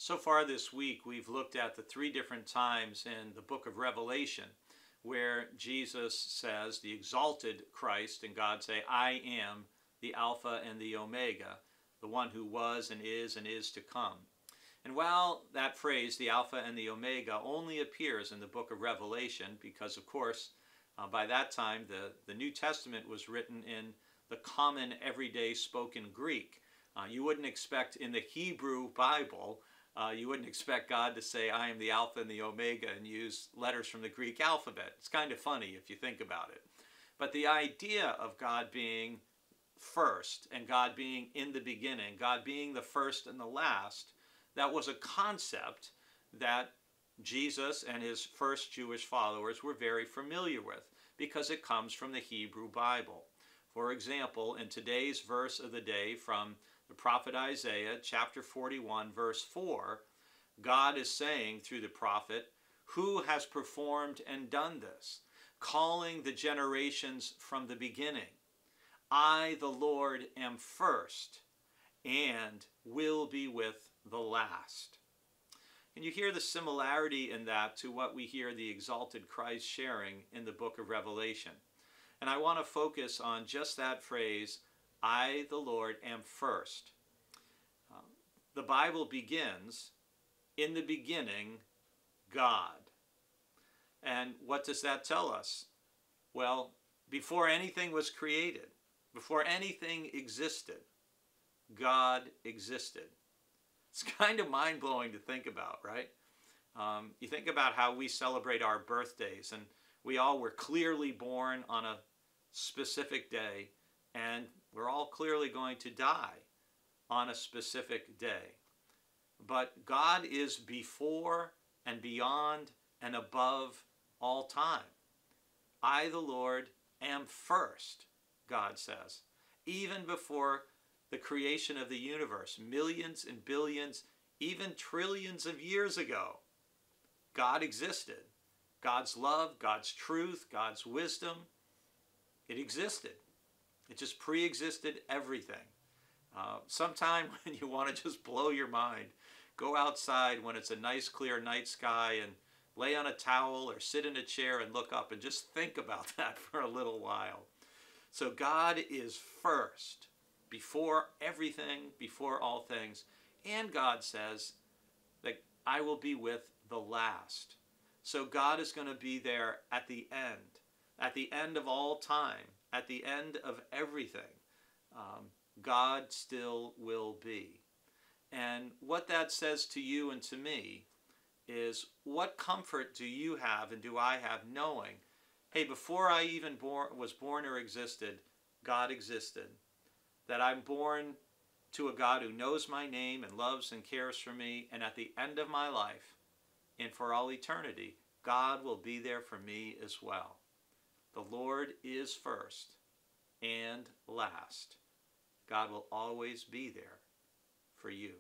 So far this week, we've looked at the three different times in the book of Revelation where Jesus says, the exalted Christ and God say, I am the Alpha and the Omega, the one who was and is to come. And while that phrase, the Alpha and the Omega, only appears in the book of Revelation, because of course, by that time, the New Testament was written in the common everyday spoken Greek. You wouldn't expect in the Hebrew Bible, you wouldn't expect God to say, I am the Alpha and the Omega, and use letters from the Greek alphabet. It's kind of funny if you think about it. But the idea of God being first and God being in the beginning, God being the first and the last, that was a concept that Jesus and his first Jewish followers were very familiar with because it comes from the Hebrew Bible. For example, in today's verse of the day from the prophet Isaiah, chapter 41, verse 4, God is saying through the prophet, who has performed and done this, calling the generations from the beginning. I, the Lord, am first and will be with the last. And you hear the similarity in that to what we hear the exalted Christ sharing in the book of Revelation. And I want to focus on just that phrase, I, the Lord, am first. The Bible begins, in the beginning, God. And what does that tell us? Well, before anything was created, before anything existed, God existed. It's kind of mind-blowing to think about, right? You think about how we celebrate our birthdays, and we all were clearly born on a specific day, and we're all clearly going to die on a specific day. But God is before and beyond and above all time. I, the Lord, am first, God says, even before the creation of the universe, millions and billions, even trillions of years ago. God existed. God's love, God's truth, God's wisdom, it existed. It just pre-existed everything. Sometime when you want to just blow your mind, go outside when it's a nice clear night sky and lay on a towel or sit in a chair and look up and just think about that for a little while. So God is first, before everything, before all things. And God says that I will be with the last. So God is going to be there at the end of all time, at the end of everything. God still will be. And what that says to you and to me is, what comfort do you have and do I have knowing, hey, before I even was born or existed, God existed. That I'm born to a God who knows my name and loves and cares for me, and at the end of my life and for all eternity, God will be there for me as well. The Lord is first and last. God will always be there for you.